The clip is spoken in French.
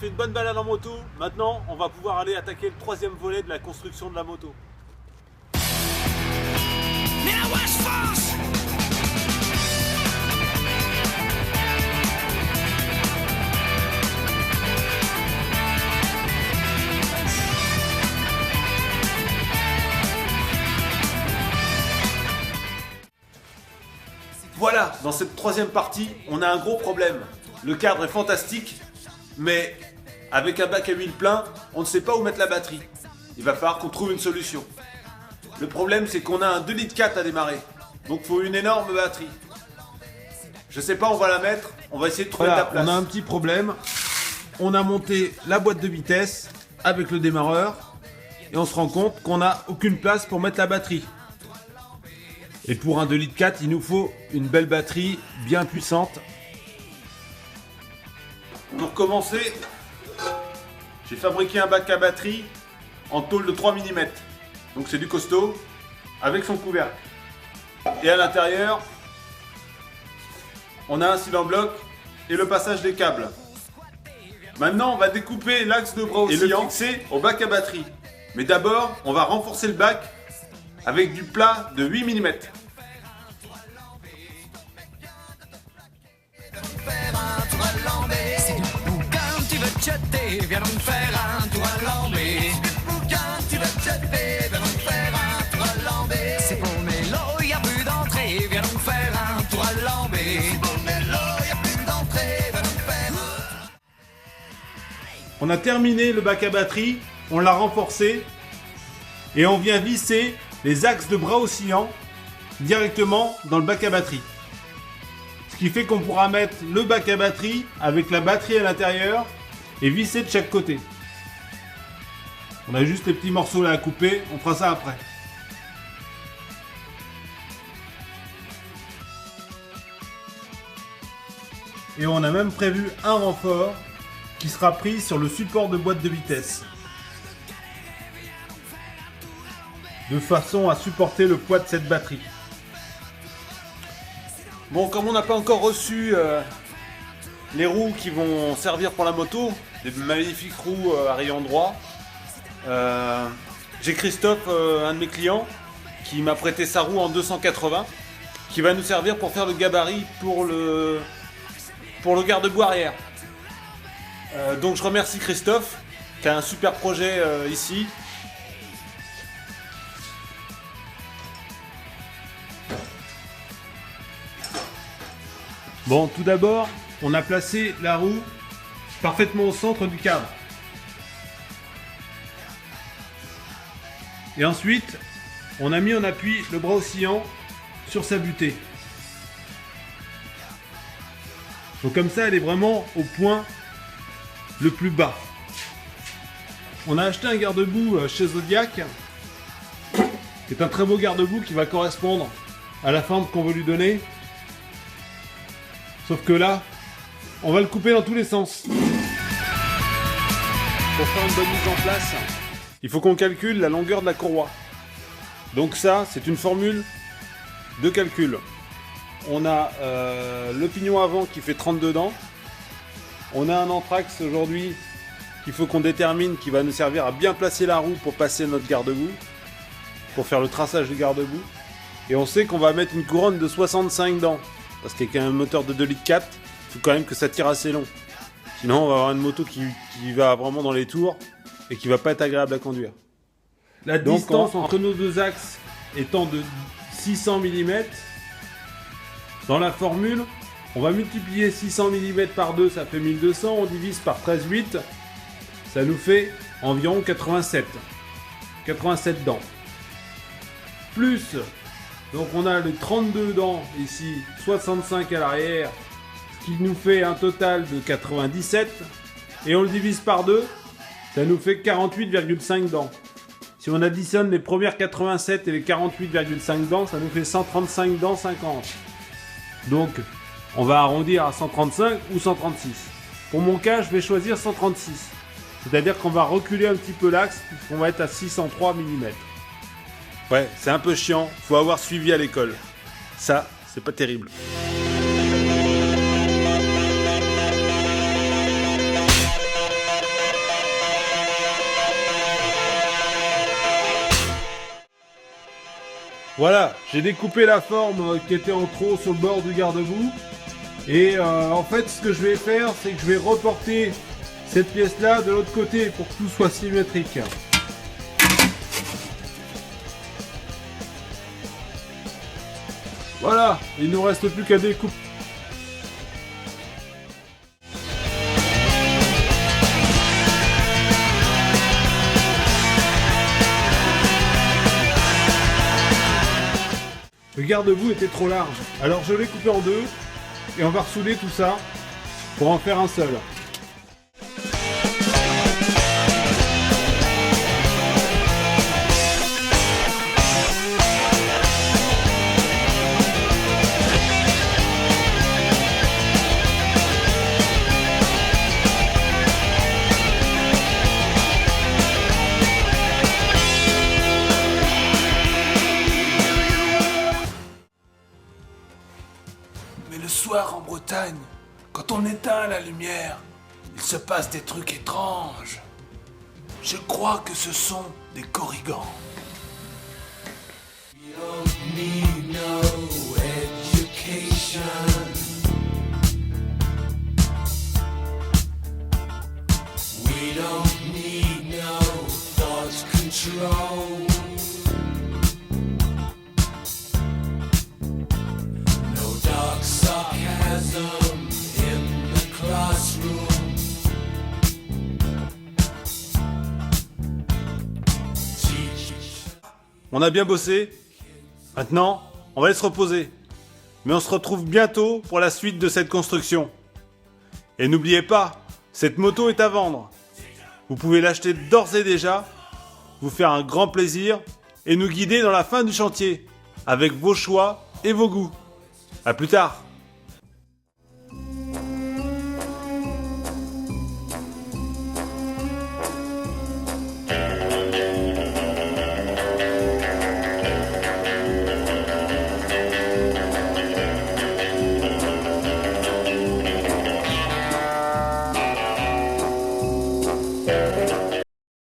fait une bonne balade en moto. Maintenant, on va pouvoir aller attaquer le troisième volet de la construction de la moto. Voilà, dans cette troisième partie, on a un gros problème. Le cadre est fantastique, mais avec un bac à huile plein, on ne sait pas où mettre la batterie. Il va falloir qu'on trouve une solution. Le problème, c'est qu'on a un 2,4 litres à démarrer, donc il faut une énorme batterie. Je sais pas où on va la mettre, on va essayer de trouver de la place. On a un petit problème. On a monté la boîte de vitesse avec le démarreur et on se rend compte qu'on n'a aucune place pour mettre la batterie. Et pour un 2,4 litres, il nous faut une belle batterie bien puissante. Pour commencer, j'ai fabriqué un bac à batterie en tôle de 3 mm. Donc c'est du costaud, avec son couvercle. Et à l'intérieur, on a un cylindre bloc et le passage des câbles. Maintenant, on va découper l'axe de bras oscillant et le fixer au bac à batterie. Mais d'abord, on va renforcer le bac avec du plat de 8 mm. Viens donc faire un tour à l'embé. Tu vas te jeter, viens donc faire un tour à l'embé. C'est pour Mélo, y'a plus d'entrée. Viens donc faire un tour à l'embé. C'est pour Mélo, y'a plus d'entrée. Viens donc faire un... On a terminé le bac à batterie, on l'a renforcé et on vient visser les axes de bras oscillants directement dans le bac à batterie. Ce qui fait qu'on pourra mettre le bac à batterie avec la batterie à l'intérieur et visser de chaque côté. On a juste les petits morceaux là à couper, on fera ça après. Et on a même prévu un renfort qui sera pris sur le support de boîte de vitesse. De façon à supporter le poids de cette batterie. Bon, comme on n'a pas encore reçu les roues qui vont servir pour la moto, des magnifiques roues à rayon droit, j'ai Christophe, un de mes clients, qui m'a prêté sa roue en 280, qui va nous servir pour faire le gabarit pour le garde-boue arrière. Donc je remercie Christophe, qui a un super projet ici. Bon, tout d'abord, on a placé la roue parfaitement au centre du cadre. Et ensuite, on a mis en appui le bras oscillant sur sa butée. Donc comme ça, elle est vraiment au point le plus bas. On a acheté un garde-boue chez Zodiac, qui est un très beau garde-boue qui va correspondre à la forme qu'on veut lui donner. Sauf que là, on va le couper dans tous les sens. Pour faire une bonne mise en place, il faut qu'on calcule la longueur de la courroie. Donc ça, c'est une formule de calcul. On a le pignon avant qui fait 32 dents. On a un anthrax aujourd'hui qu'il faut qu'on détermine, qui va nous servir à bien placer la roue pour passer notre garde-boue, pour faire le traçage du garde-boue. Et on sait qu'on va mettre une couronne de 65 dents. Parce qu'avec un moteur de 2,4 litres, il faut quand même que ça tire assez long. Sinon, on va avoir une moto qui va vraiment dans les tours et qui va pas être agréable à conduire. La distance entre nos deux axes étant de 600 mm, dans la formule, on va multiplier 600 mm par 2, ça fait 1200, on divise par 13,8, ça nous fait environ 87 dents. Plus, donc on a les 32 dents ici, 65 à l'arrière, ce qui nous fait un total de 97, et on le divise par 2, ça nous fait 48,5 dents. Si on additionne les premières 87 et les 48,5 dents, ça nous fait 135 dents 50. Donc, on va arrondir à 135 ou 136. Pour mon cas, je vais choisir 136. C'est-à-dire qu'on va reculer un petit peu l'axe, puisqu'on va être à 603 mm. Ouais, c'est un peu chiant, faut avoir suivi à l'école. Ça, c'est pas terrible. Voilà, j'ai découpé la forme qui était en trop sur le bord du garde-boue. Et en fait, ce que je vais faire, c'est que je vais reporter cette pièce-là de l'autre côté pour que tout soit symétrique. Voilà, il ne nous reste plus qu'à découper. Le garde-boue était trop large, alors je l'ai coupé en deux et on va ressouder tout ça pour en faire un seul. Mais le soir en Bretagne, quand on éteint la lumière, il se passe des trucs étranges. Je crois que ce sont des corrigans. We don't need no education. We don't need no thought control. Sarcasm in the classroom. On a bien bossé. Maintenant, on va aller se reposer. Mais on se retrouve bientôt pour la suite de cette construction. Et n'oubliez pas, cette moto est à vendre. Vous pouvez l'acheter d'ores et déjà, vous faire un grand plaisir et nous guider dans la fin du chantier, avec vos choix et vos goûts. À plus tard.